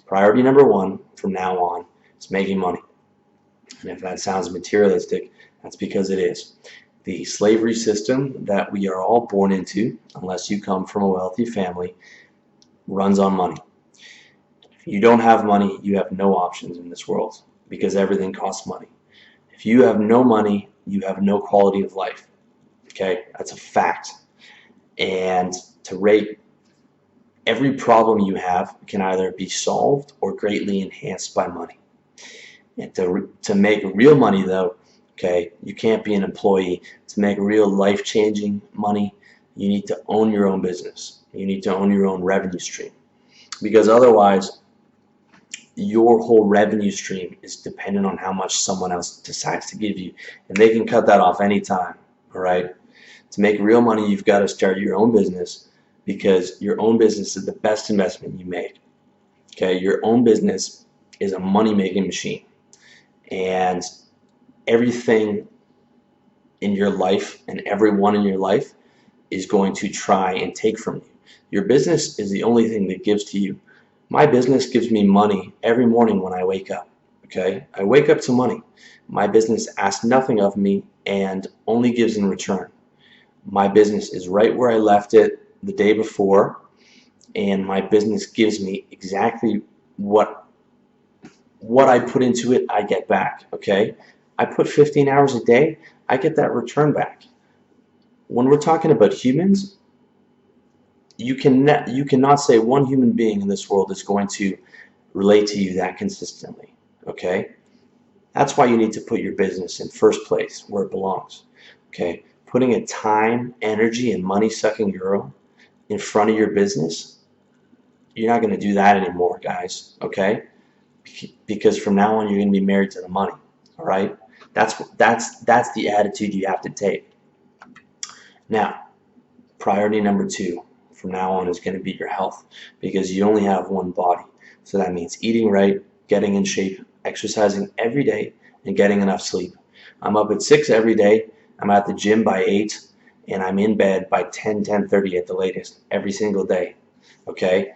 Priority number one from now on is making money. And if that sounds materialistic, that's because it is. The slavery system that we are all born into, unless you come from a wealthy family, runs on money. If you don't have money, you have no options in this world because everything costs money. If you have no money, you have no quality of life. Okay, that's a fact. And to rate every problem you have can either be solved or greatly enhanced by money. And to make real money though, okay, you can't be an employee. To make real life-changing money, you need to own your own business. You need to own your own revenue stream. Because otherwise, your whole revenue stream is dependent on how much someone else decides to give you. And they can cut that off anytime, all right? To make real money, you've got to start your own business because your own business is the best investment you make. Okay, your own business is a money-making machine. And everything in your life and everyone in your life is going to try and take from you. Your business is the only thing that gives to you. My business gives me money every morning when I wake up. Okay, I wake up to money. My business asks nothing of me and only gives in return. My business is right where I left it the day before, and my business gives me exactly what I put into it, I get back. Okay, I put 15 hours a day, I get that return back. When we're talking about humans, you cannot say one human being in this world is going to relate to you that consistently. Okay, that's why you need to put your business in first place where it belongs. Okay, putting a time, energy, and money-sucking girl in front of your business, you're not going to do that anymore, guys. Okay, because from now on you're going to be married to the money. All right, that's the attitude you have to take. Now, priority number two from now on is going to be your health, because you only have one body. So that means eating right, getting in shape, exercising every day, and getting enough sleep. I'm up at 6 every day. I'm at the gym by 8, and I'm in bed by 10:30 at the latest every single day. Okay.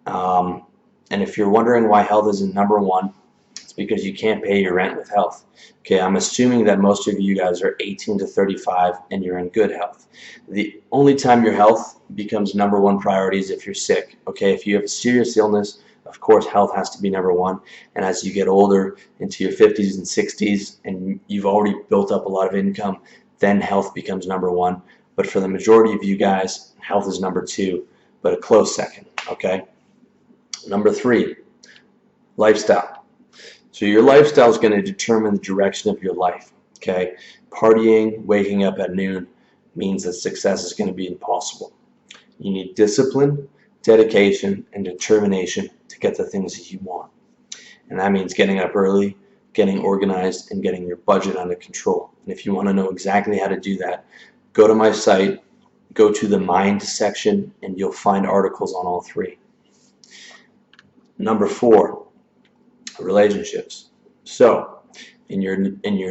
And if you're wondering why health isn't number one, it's because you can't pay your rent with health. Okay, I'm assuming that most of you guys are 18 to 35 and you're in good health. The only time your health becomes number one priority is if you're sick. Okay, if you have a serious illness, of course health has to be number one. And as you get older into your 50s and 60s and you've already built up a lot of income, then health becomes number one. But for the majority of you guys, health is number two, but a close second. Okay. Number three, lifestyle. So your lifestyle is going to determine the direction of your life. Okay, partying, waking up at noon means that success is going to be impossible. You need discipline, dedication, and determination to get the things that you want. And that means getting up early, getting organized, and getting your budget under control. And if you want to know exactly how to do that, go to my site, go to the Mind section, and you'll find articles on all three. Number four, relationships. So in your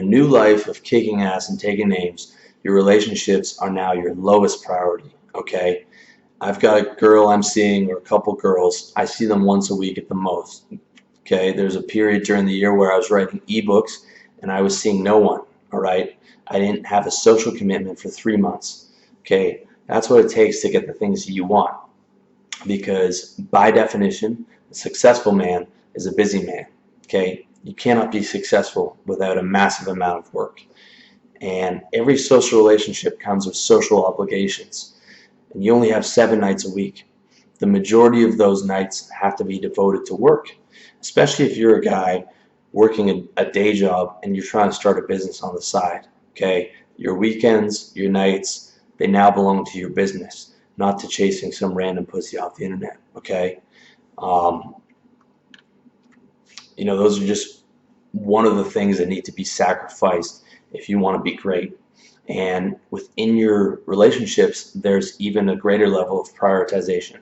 new life of kicking ass and taking names, your relationships are now your lowest priority. Okay, I've got a girl I'm seeing, or a couple girls. I see them once a week at the most. Okay, there's a period during the year where I was writing ebooks and I was seeing no one. All right, I didn't have a social commitment for 3 months. Okay, that's what it takes to get the things that you want, because by definition, a successful man is a busy man. Okay, you cannot be successful without a massive amount of work. And every social relationship comes with social obligations. And you only have 7 nights a week. The majority of those nights have to be devoted to work, especially if you're a guy working a day job and you're trying to start a business on the side. Okay, your weekends, your nights, they now belong to your business, not to chasing some random pussy off the internet. Okay. You know, those are just one of the things that need to be sacrificed if you want to be great. And within your relationships, there's even a greater level of prioritization.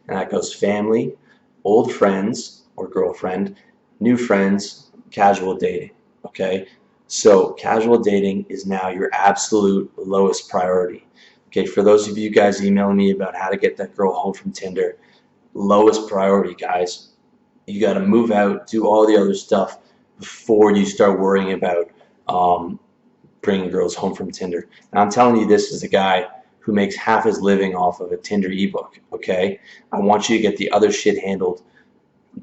And that goes family, old friends or girlfriend, new friends, casual dating. Okay? So casual dating is now your absolute lowest priority. Okay, for those of you guys emailing me about how to get that girl home from Tinder, lowest priority, guys. you got to move out, do all the other stuff before you start worrying about bringing girls home from Tinder. And I'm telling you this as a guy who makes half his living off of a Tinder ebook, okay? I want you to get the other shit handled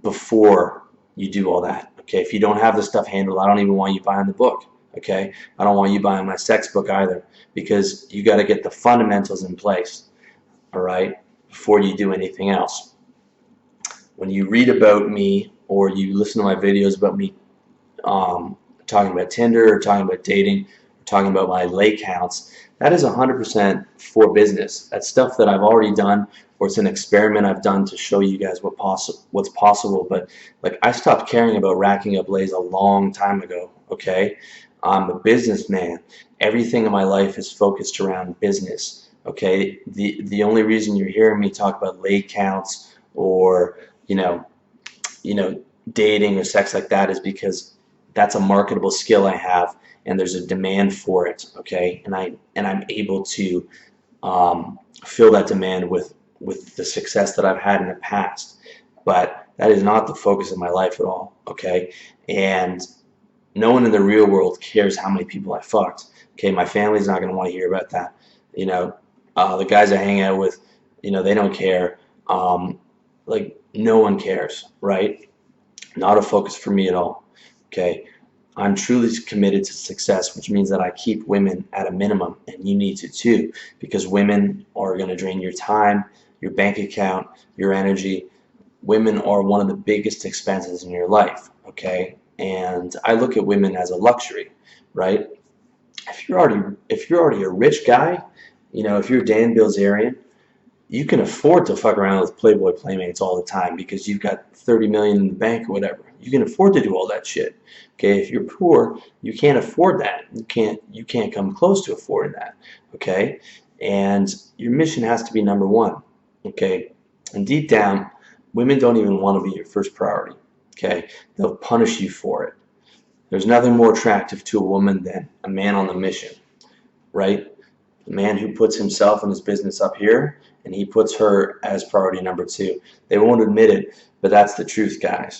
before you do all that, okay? If you don't have the stuff handled, I don't even want you buying the book, okay? I don't want you buying my sex book either, because you got to get the fundamentals in place, all right, before you do anything else. When you read about me or you listen to my videos about me talking about Tinder or talking about dating, or talking about my lay counts, that is 100% for business. That's stuff that I've already done, or it's an experiment I've done to show you guys what's possible. But like, I stopped caring about racking up lays a long time ago, okay? I'm a businessman. Everything in my life is focused around business, okay? The only reason you're hearing me talk about lay counts or you know dating or sex like that is because that's a marketable skill I have, and there's a demand for it, okay? And I'm able to fill that demand with the success that I've had in the past. But that is not the focus of my life at all, okay? And no one in the real world cares how many people I fucked, okay? My family's not going to want to hear about that. The guys I hang out with, they don't care. Like, no one cares, right? Not a focus for me at all, okay? I'm truly committed to success, which means that I keep women at a minimum, and you need to too, because women are going to drain your time, your bank account, your energy. Women are one of the biggest expenses in your life, okay? And I look at women as a luxury, right? If you're already a rich guy, if you're Dan Bilzerian, you can afford to fuck around with Playboy Playmates all the time because you've got 30 million in the bank or whatever. You can afford to do all that shit. Okay, if you're poor, you can't afford that. You can't come close to affording that. Okay, and your mission has to be number one. Okay, and deep down, women don't even want to be your first priority. Okay, they'll punish you for it. There's nothing more attractive to a woman than a man on the mission, right? The man who puts himself and his business up here, and he puts her as priority number two. They won't admit it, but that's the truth, guys.